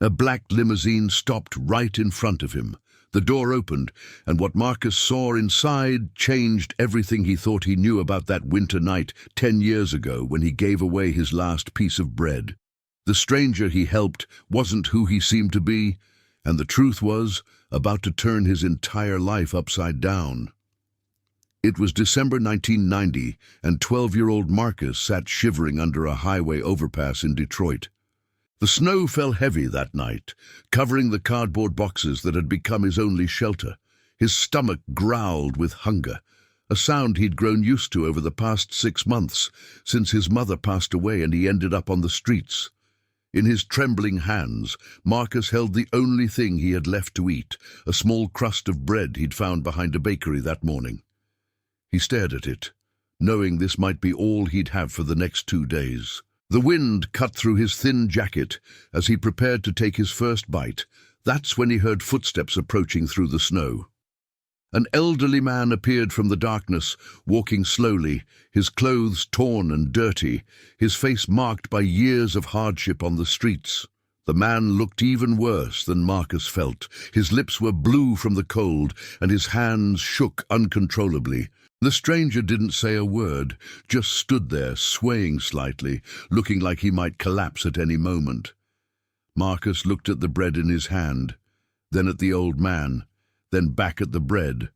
A black limousine stopped right in front of him. The door opened, and what Marcus saw inside changed everything he thought he knew about that winter night 10 years ago when he gave away his last piece of bread. The stranger he helped wasn't who he seemed to be, and the truth was about to turn his entire life upside down. It was December 1990, and 12-year-old Marcus sat shivering under a highway overpass in Detroit. The snow fell heavy that night, covering the cardboard boxes that had become his only shelter. His stomach growled with hunger, a sound he'd grown used to over the past 6 months, since his mother passed away and he ended up on the streets. In his trembling hands, Marcus held the only thing he had left to eat, a small crust of bread he'd found behind a bakery that morning. He stared at it, knowing this might be all he'd have for the next 2 days. The wind cut through his thin jacket as he prepared to take his first bite. That's when he heard footsteps approaching through the snow. An elderly man appeared from the darkness, walking slowly, his clothes torn and dirty, his face marked by years of hardship on the streets. The man looked even worse than Marcus felt. His lips were blue from the cold, and his hands shook uncontrollably. The stranger didn't say a word, just stood there, swaying slightly, looking like he might collapse at any moment. Marcus looked at the bread in his hand, then at the old man, then back at the bread.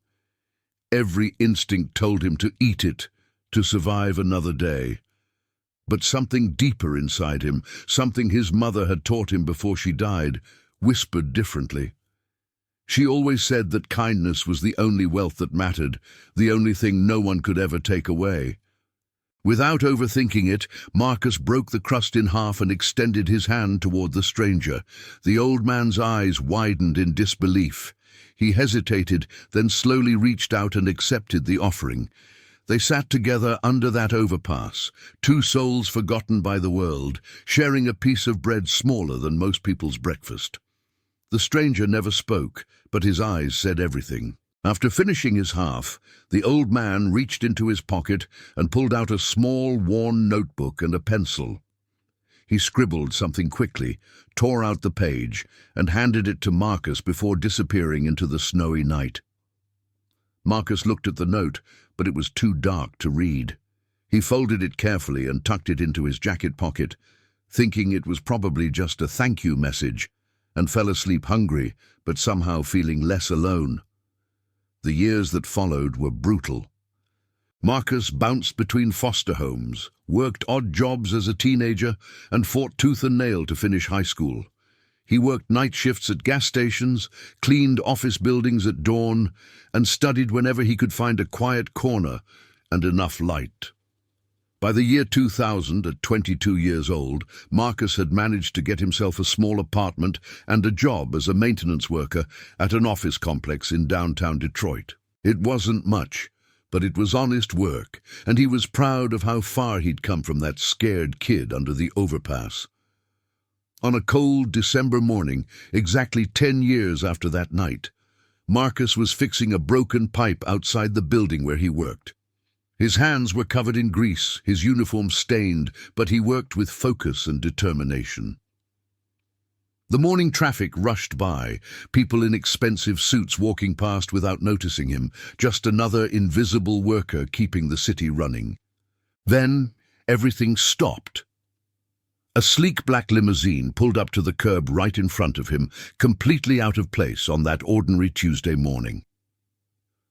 Every instinct told him to eat it, to survive another day. But something deeper inside him, something his mother had taught him before she died, whispered differently. She always said that kindness was the only wealth that mattered, the only thing no one could ever take away. Without overthinking it, Marcus broke the crust in half and extended his hand toward the stranger. The old man's eyes widened in disbelief. He hesitated, then slowly reached out and accepted the offering. They sat together under that overpass, 2 souls forgotten by the world, sharing a piece of bread smaller than most people's breakfast. The stranger never spoke, but his eyes said everything. After finishing his half, the old man reached into his pocket and pulled out a small, worn notebook and a pencil. He scribbled something quickly, tore out the page, and handed it to Marcus before disappearing into the snowy night. Marcus looked at the note, but it was too dark to read. He folded it carefully and tucked it into his jacket pocket, thinking it was probably just a thank you message, and fell asleep hungry, but somehow feeling less alone. The years that followed were brutal. Marcus bounced between foster homes, worked odd jobs as a teenager, and fought tooth and nail to finish high school. He worked night shifts at gas stations, cleaned office buildings at dawn, and studied whenever he could find a quiet corner and enough light. By the year 2000, at 22 years old, Marcus had managed to get himself a small apartment and a job as a maintenance worker at an office complex in downtown Detroit. It wasn't much, but it was honest work, and he was proud of how far he'd come from that scared kid under the overpass. On a cold December morning, exactly 10 years after that night, Marcus was fixing a broken pipe outside the building where he worked. His hands were covered in grease, his uniform stained, but he worked with focus and determination. The morning traffic rushed by, people in expensive suits walking past without noticing him, just another invisible worker keeping the city running. Then, everything stopped. A sleek black limousine pulled up to the curb right in front of him, completely out of place on that ordinary Tuesday morning.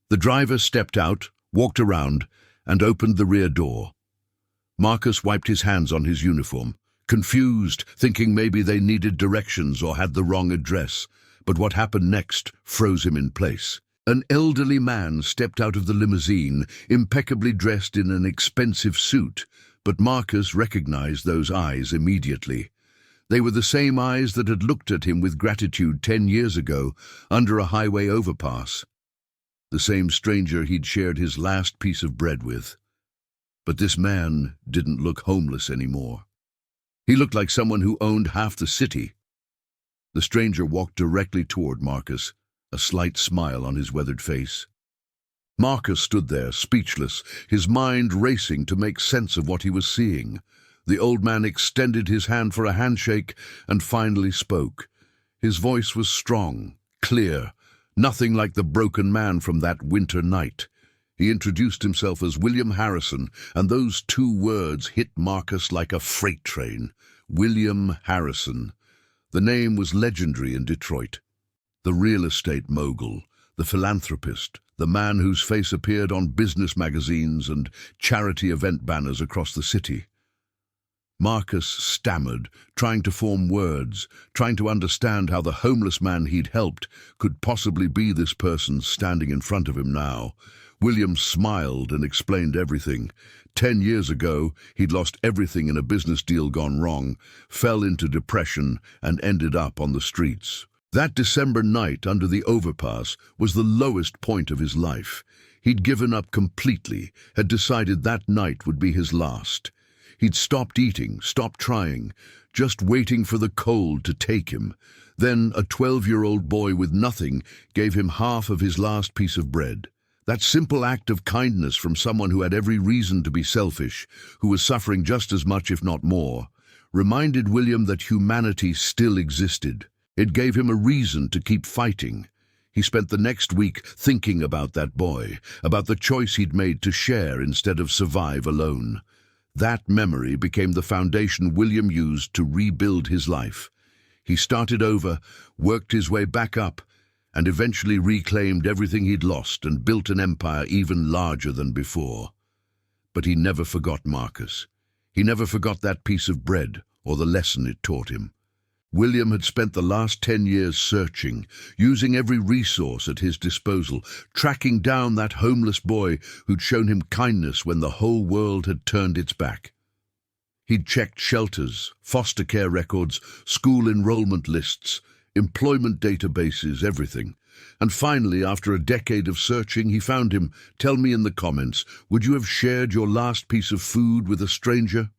The driver stepped out, walked around, and opened the rear door. Marcus wiped his hands on his uniform, confused, thinking maybe they needed directions or had the wrong address, but what happened next froze him in place. An elderly man stepped out of the limousine, impeccably dressed in an expensive suit, but Marcus recognized those eyes immediately. They were the same eyes that had looked at him with gratitude 10 years ago under a highway overpass. The same stranger he'd shared his last piece of bread with. But this man didn't look homeless anymore. He looked like someone who owned half the city. The stranger walked directly toward Marcus, a slight smile on his weathered face. Marcus stood there, speechless, his mind racing to make sense of what he was seeing. The old man extended his hand for a handshake and finally spoke. His voice was strong, clear, nothing like the broken man from that winter night. He introduced himself as William Harrison, and those two words hit Marcus like a freight train. William Harrison. The name was legendary in Detroit. The real estate mogul, the philanthropist, the man whose face appeared on business magazines and charity event banners across the city. Marcus stammered, trying to form words, trying to understand how the homeless man he'd helped could possibly be this person standing in front of him now. William smiled and explained everything. 10 years ago, he'd lost everything in a business deal gone wrong, fell into depression, and ended up on the streets. That December night under the overpass was the lowest point of his life. He'd given up completely, had decided that night would be his last. He'd stopped eating, stopped trying, just waiting for the cold to take him. Then a 12-year-old boy with nothing gave him half of his last piece of bread. That simple act of kindness from someone who had every reason to be selfish, who was suffering just as much if not more, reminded William that humanity still existed. It gave him a reason to keep fighting. He spent the next week thinking about that boy, about the choice he'd made to share instead of survive alone. That memory became the foundation William used to rebuild his life. He started over, worked his way back up, and eventually reclaimed everything he'd lost and built an empire even larger than before. But he never forgot Marcus. He never forgot that piece of bread or the lesson it taught him. William had spent the last 10 years searching, using every resource at his disposal, tracking down that homeless boy who'd shown him kindness when the whole world had turned its back. He'd checked shelters, foster care records, school enrollment lists, employment databases, everything. And finally, after a decade of searching, he found him. Tell me in the comments, would you have shared your last piece of food with a stranger?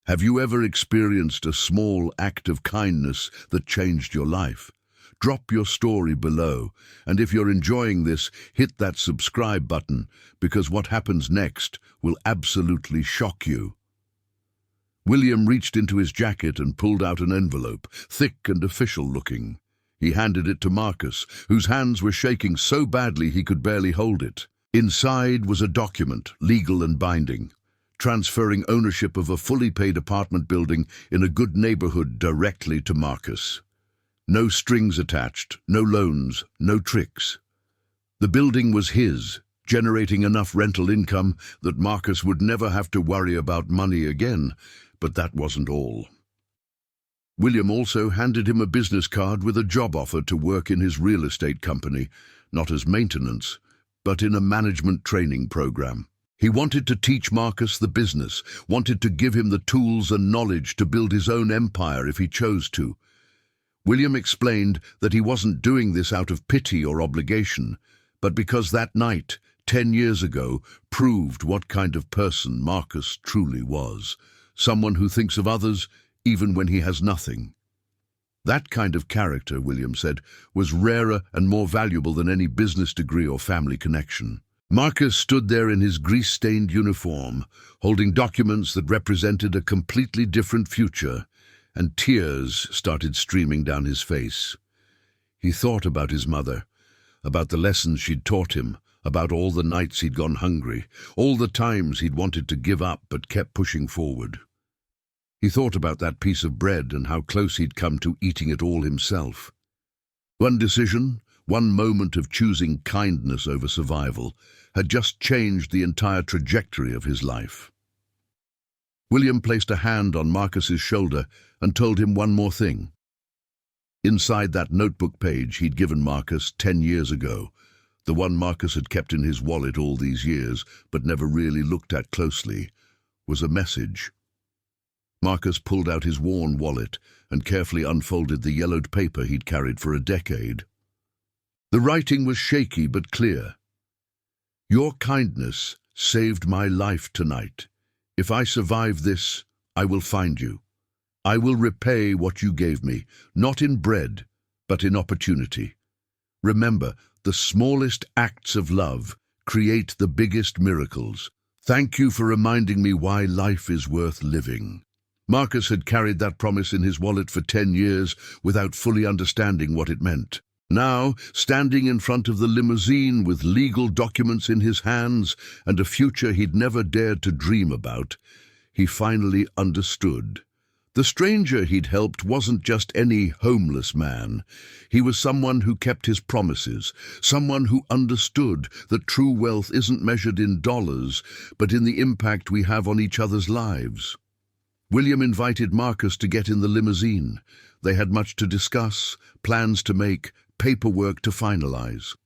Have you ever experienced a small act of kindness that changed your life? Drop your story below, and if you're enjoying this, hit that subscribe button, because what happens next will absolutely shock you. William reached into his jacket and pulled out an envelope, thick and official-looking. He handed it to Marcus, whose hands were shaking so badly he could barely hold it. Inside was a document, legal and binding, transferring ownership of a fully paid apartment building in a good neighborhood directly to Marcus. No strings attached, no loans, no tricks. The building was his, generating enough rental income that Marcus would never have to worry about money again, but that wasn't all. William also handed him a business card with a job offer to work in his real estate company, not as maintenance, but in a management training program. He wanted to teach Marcus the business, wanted to give him the tools and knowledge to build his own empire if he chose to. William explained that he wasn't doing this out of pity or obligation, but because that night, 10 years ago, proved what kind of person Marcus truly was. Someone who thinks of others even when he has nothing. That kind of character, William said, was rarer and more valuable than any business degree or family connection. Marcus stood there in his grease-stained uniform, holding documents that represented a completely different future, and tears started streaming down his face. He thought about his mother, about the lessons she'd taught him, about all the nights he'd gone hungry, all the times he'd wanted to give up but kept pushing forward. He thought about that piece of bread and how close he'd come to eating it all himself. One decision, one moment of choosing kindness over survival, had just changed the entire trajectory of his life. William placed a hand on Marcus's shoulder and told him one more thing. Inside that notebook page he'd given Marcus 10 years ago, the one Marcus had kept in his wallet all these years but never really looked at closely, was a message. Marcus pulled out his worn wallet and carefully unfolded the yellowed paper he'd carried for a decade. The writing was shaky but clear. Your kindness saved my life tonight. If I survive this, I will find you. I will repay what you gave me, not in bread, but in opportunity. Remember, the smallest acts of love create the biggest miracles. Thank you for reminding me why life is worth living. Marcus had carried that promise in his wallet for 10 years without fully understanding what it meant. Now, standing in front of the limousine with legal documents in his hands and a future he'd never dared to dream about, he finally understood. The stranger he'd helped wasn't just any homeless man. He was someone who kept his promises, someone who understood that true wealth isn't measured in dollars, but in the impact we have on each other's lives. William invited Marcus to get in the limousine. They had much to discuss, plans to make, paperwork to finalize.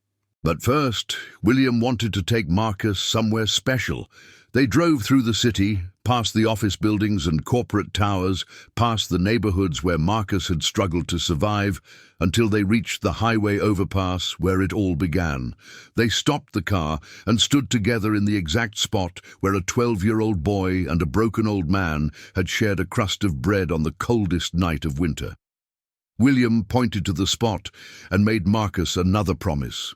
But first, William wanted to take Marcus somewhere special. They drove through the city, past the office buildings and corporate towers, past the neighborhoods where Marcus had struggled to survive, until they reached the highway overpass where it all began. They stopped the car and stood together in the exact spot where a 12-year-old boy and a broken old man had shared a crust of bread on the coldest night of winter. William pointed to the spot and made Marcus another promise.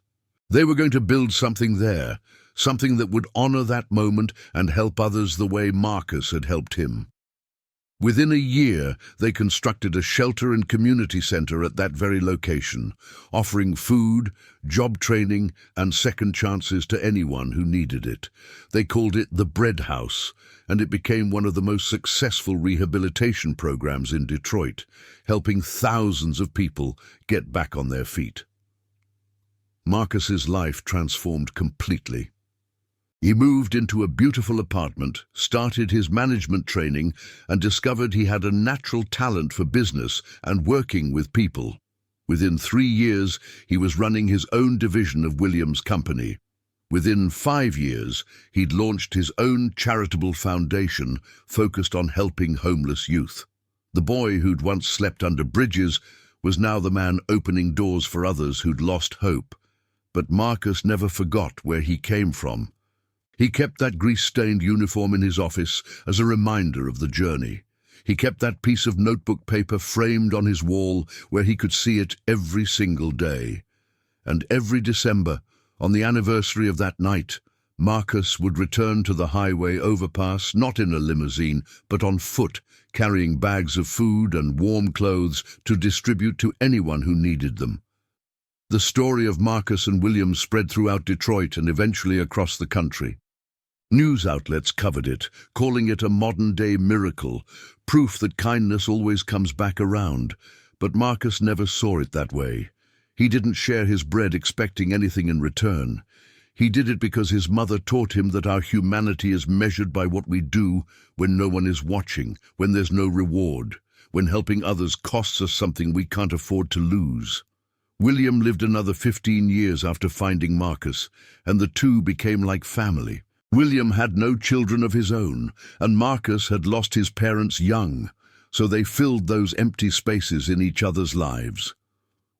They were going to build something there, something that would honor that moment and help others the way Marcus had helped him. Within a year, they constructed a shelter and community center at that very location, offering food, job training, and second chances to anyone who needed it. They called it the Bread House, and it became one of the most successful rehabilitation programs in Detroit, helping thousands of people get back on their feet. Marcus's life transformed completely. He moved into a beautiful apartment, started his management training, and discovered he had a natural talent for business and working with people. Within 3 years, he was running his own division of Williams' company. Within 5 years, he'd launched his own charitable foundation focused on helping homeless youth. The boy who'd once slept under bridges was now the man opening doors for others who'd lost hope. But Marcus never forgot where he came from. He kept that grease-stained uniform in his office as a reminder of the journey. He kept that piece of notebook paper framed on his wall where he could see it every single day. And every December, on the anniversary of that night, Marcus would return to the highway overpass not in a limousine, but on foot, carrying bags of food and warm clothes to distribute to anyone who needed them. The story of Marcus and William spread throughout Detroit and eventually across the country. News outlets covered it, calling it a modern-day miracle, proof that kindness always comes back around. But Marcus never saw it that way. He didn't share his bread expecting anything in return. He did it because his mother taught him that our humanity is measured by what we do when no one is watching, when there's no reward, when helping others costs us something we can't afford to lose. William lived another 15 years after finding Marcus, and the two became like family. William had no children of his own, and Marcus had lost his parents young, so they filled those empty spaces in each other's lives.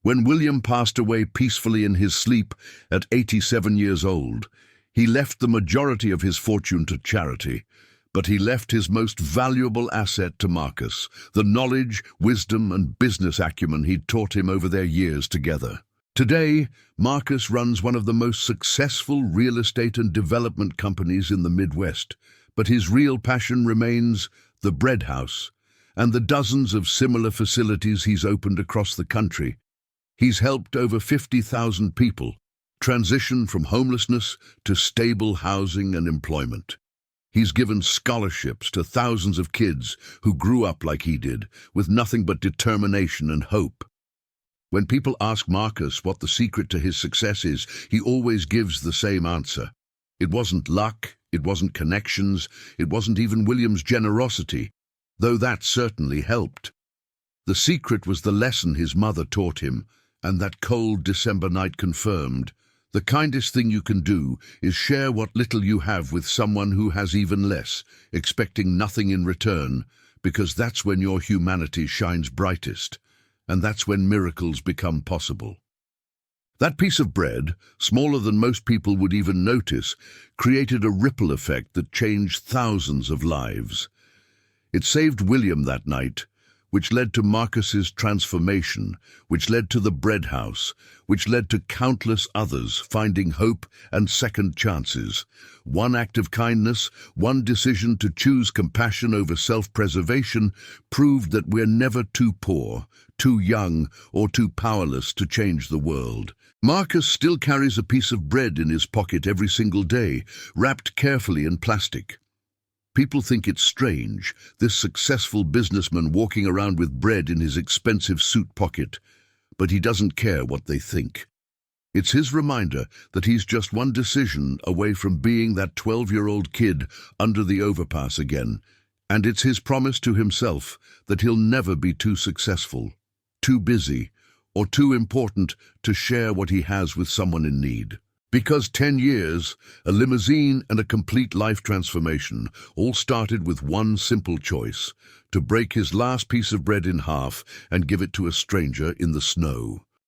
When William passed away peacefully in his sleep at 87 years old, he left the majority of his fortune to charity, but he left his most valuable asset to Marcus, the knowledge, wisdom, and business acumen he'd taught him over their years together. Today, Marcus runs one of the most successful real estate and development companies in the Midwest, but his real passion remains the Bread House and the dozens of similar facilities he's opened across the country. He's helped over 50,000 people transition from homelessness to stable housing and employment. He's given scholarships to thousands of kids who grew up like he did, with nothing but determination and hope. When people ask Marcus what the secret to his success is, he always gives the same answer. It wasn't luck, it wasn't connections, it wasn't even William's generosity, though that certainly helped. The secret was the lesson his mother taught him, and that cold December night confirmed. The kindest thing you can do is share what little you have with someone who has even less, expecting nothing in return, because that's when your humanity shines brightest. And that's when miracles become possible. That piece of bread, smaller than most people would even notice, created a ripple effect that changed thousands of lives. It saved William that night, which led to Marcus's transformation, which led to the bread house, which led to countless others finding hope and second chances. One act of kindness, one decision to choose compassion over self-preservation proved that we're never too poor, too young, or too powerless to change the world. Marcus still carries a piece of bread in his pocket every single day, wrapped carefully in plastic. People think it's strange, this successful businessman walking around with bread in his expensive suit pocket, but he doesn't care what they think. It's his reminder that he's just one decision away from being that 12-year-old kid under the overpass again, and it's his promise to himself that he'll never be too successful, too busy, or too important to share what he has with someone in need. Because 10 years, a limousine, and a complete life transformation all started with one simple choice: to break his last piece of bread in half and give it to a stranger in the snow.